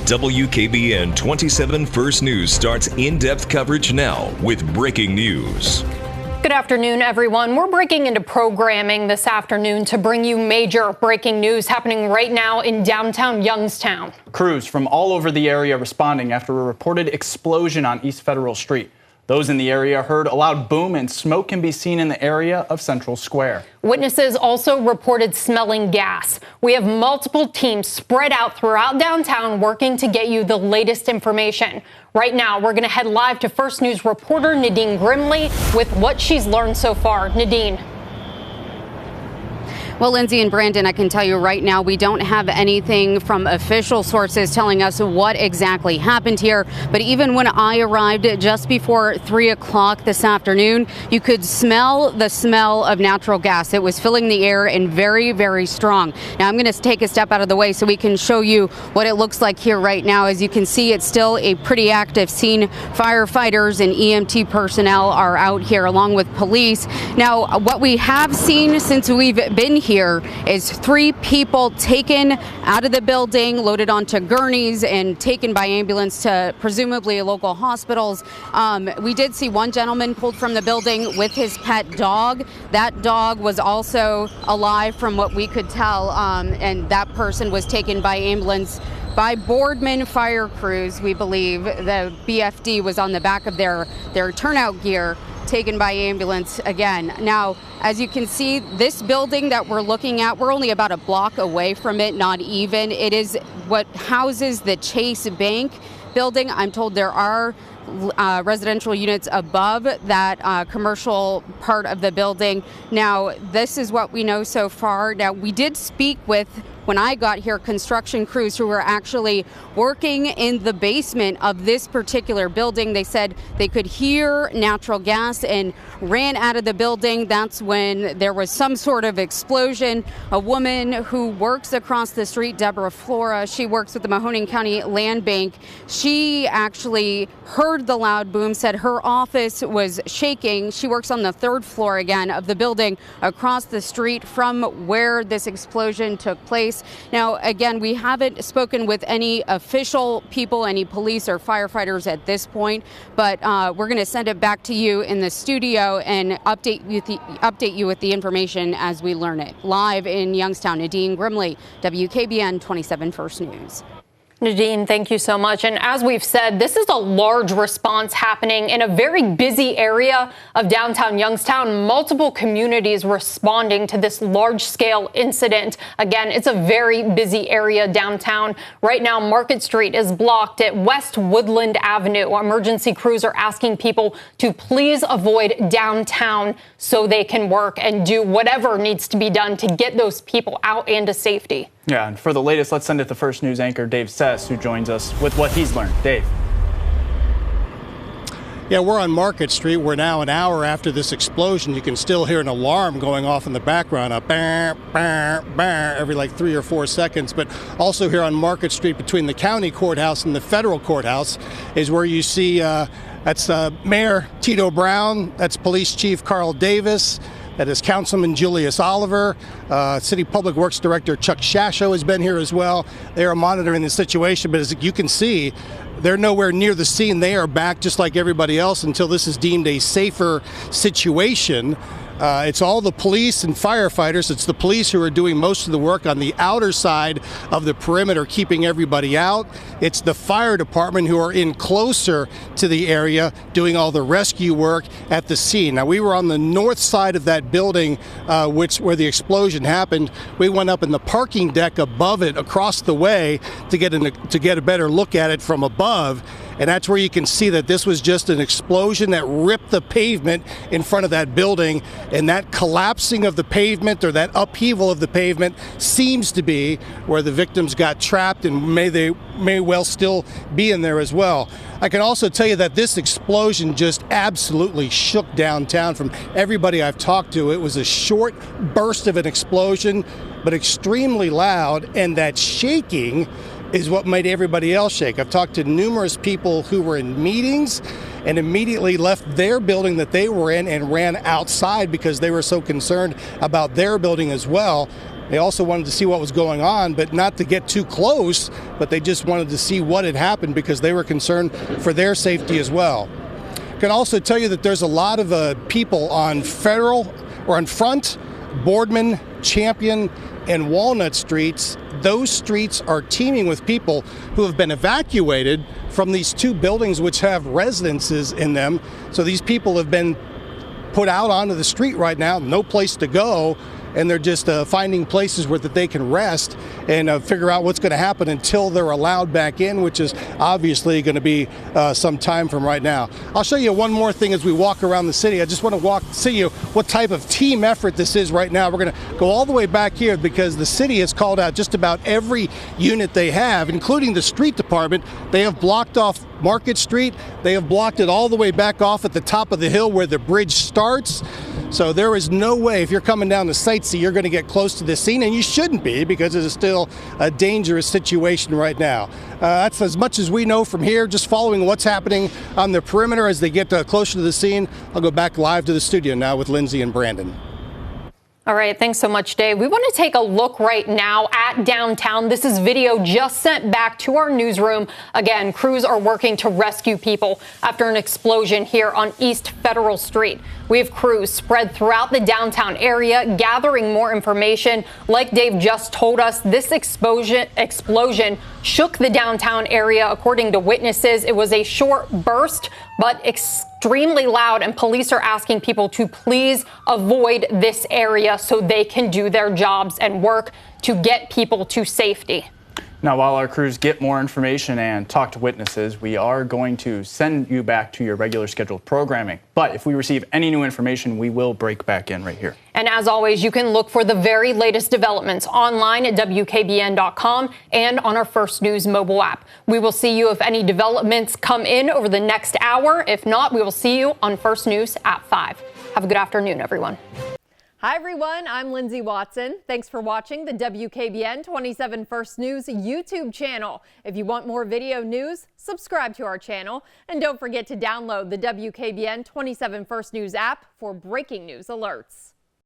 WKBN 27 First News starts in-depth coverage now with breaking news. Good afternoon, everyone. We're breaking into programming this afternoon to bring you major breaking news happening right now in downtown Youngstown. Crews from all over the area responding after a reported explosion on East Federal Street. Those in the area heard a loud boom and smoke can be seen in the area of Central Square. Witnesses also reported smelling gas. We have multiple teams spread out throughout downtown working to get you the latest information. Right now, we're going to head live to First News reporter Nadine Grimley with what she's learned so far. Nadine. Well, Lindsay and Brandon, I can tell you right now, we don't have anything from official sources telling us what exactly happened here. But even when I arrived just before 3 o'clock this afternoon, you could smell the smell of natural gas. It was filling the air and very, very strong. Now, I'm going to take a step out of the way so we can show you what it looks like here right now. As you can see, it's still a pretty active scene. Firefighters and EMT personnel are out here along with police. Now, what we have seen since we've been here is 3 people taken out of the building, loaded onto gurneys and taken by ambulance to presumably local hospitals. We did see one gentleman pulled from the building with his pet dog. That dog was also alive from what we could tell, and that person was taken by ambulance by Boardman fire crews. We believe the BFD was on the back of their turnout gear, taken by ambulance again. Now, as you can see, this building that we're looking at, we're only about a block away from it, not even. It is what houses the Chase Bank building. I'm told there are residential units above that commercial part of the building. Now, this is what we know so far. Now, we did speak with, when I got here, construction crews who were actually working in the basement of this particular building. They said they could hear natural gas and ran out of the building. That's when there was some sort of explosion. A woman who works across the street, Deborah Flora, she works with the Mahoning County Land Bank. She actually heard the loud boom, said her office was shaking. She works on the 3rd floor again of the building across the street from where this explosion took place. Now, again, we haven't spoken with any official people, any police or firefighters at this point, but we're going to send it back to you in the studio and update you with the information as we learn it. Live in Youngstown, Nadine Grimley, WKBN 27 First News. Nadine, thank you so much. And as we've said, this is a large response happening in a very busy area of downtown Youngstown. Multiple communities responding to this large-scale incident. Again, it's a very busy area downtown. Right now, Market Street is blocked at West Woodland Avenue. Emergency crews are asking people to please avoid downtown so they can work and do whatever needs to be done to get those people out and to safety. Yeah, and for the latest, let's send it to First News anchor Dave Sess, who joins us with what he's learned. Dave. Yeah, we're on Market Street. We're now an hour after this explosion. You can still hear an alarm going off in the background, a bah, bah, bah, every like 3 or 4 seconds. But also here on Market Street between the county courthouse and the federal courthouse is where you see that's Mayor Tito Brown, that's Police Chief Carl Davis, that is Councilman Julius Oliver, City Public Works Director Chuck Shasho has been here as well. They are monitoring the situation, but as you can see, they're nowhere near the scene. They are back just like everybody else until this is deemed a safer situation. It's all the police and firefighters. It's the police who are doing most of the work on the outer side of the perimeter, keeping everybody out. It's the fire department who are in closer to the area doing all the rescue work at the scene. Now, we were on the north side of that building where the explosion happened. We went up in the parking deck above it across the way to get a better look at it from above. And that's where you can see that this was just an explosion that ripped the pavement in front of that building. And that collapsing of the pavement, or that upheaval of the pavement, seems to be where the victims got trapped, and may well still be in there as well. I can also tell you that this explosion just absolutely shook downtown. From everybody I've talked to, it was a short burst of an explosion, but extremely loud, and that shaking is what made everybody else shake. I've talked to numerous people who were in meetings and immediately left their building that they were in and ran outside because they were so concerned about their building as well. They also wanted to see what was going on, but not to get too close, but they just wanted to see what had happened because they were concerned for their safety as well. I can also tell you that there's a lot of people on Federal or on Front, Boardman, Champion, and Walnut Streets. Those streets are teeming with people who have been evacuated from these two buildings which have residences in them. So these people have been put out onto the street right now, no place to go, and they're just finding places where that they can rest and figure out what's going to happen until they're allowed back in, which is obviously going to be some time from right now. I'll show you one more thing as we walk around the city. I just want to see you what type of team effort this is right now. We're going to go all the way back here because the city has called out just about every unit they have, including the street department. They have blocked off Market Street. They have blocked it all the way back off at the top of the hill where the bridge starts. So there is no way, if you're coming down to sightsee, you're going to get close to this scene, and you shouldn't be because it is still a dangerous situation right now. That's as much as we know from here, just following what's happening on the perimeter as they get closer to the scene. I'll go back live to the studio now with Lindsay and Brandon. All right, thanks so much, Dave. We want to take a look right now at downtown. This is video just sent back to our newsroom. Again, crews are working to rescue people after an explosion here on East Federal Street. We have crews spread throughout the downtown area gathering more information. Like Dave just told us, this explosion shook the downtown area. According to witnesses, it was a short burst, but extremely loud, and police are asking people to please avoid this area so they can do their jobs and work to get people to safety. Now, while our crews get more information and talk to witnesses, we are going to send you back to your regular scheduled programming. But if we receive any new information, we will break back in right here. And as always, you can look for the very latest developments online at WKBN.com and on our First News mobile app. We will see you if any developments come in over the next hour. If not, we will see you on First News at 5. Have a good afternoon, everyone. Hi, everyone. I'm Lindsay Watson. Thanks for watching the WKBN 27 First News YouTube channel. If you want more video news, subscribe to our channel. And don't forget to download the WKBN 27 First News app for breaking news alerts.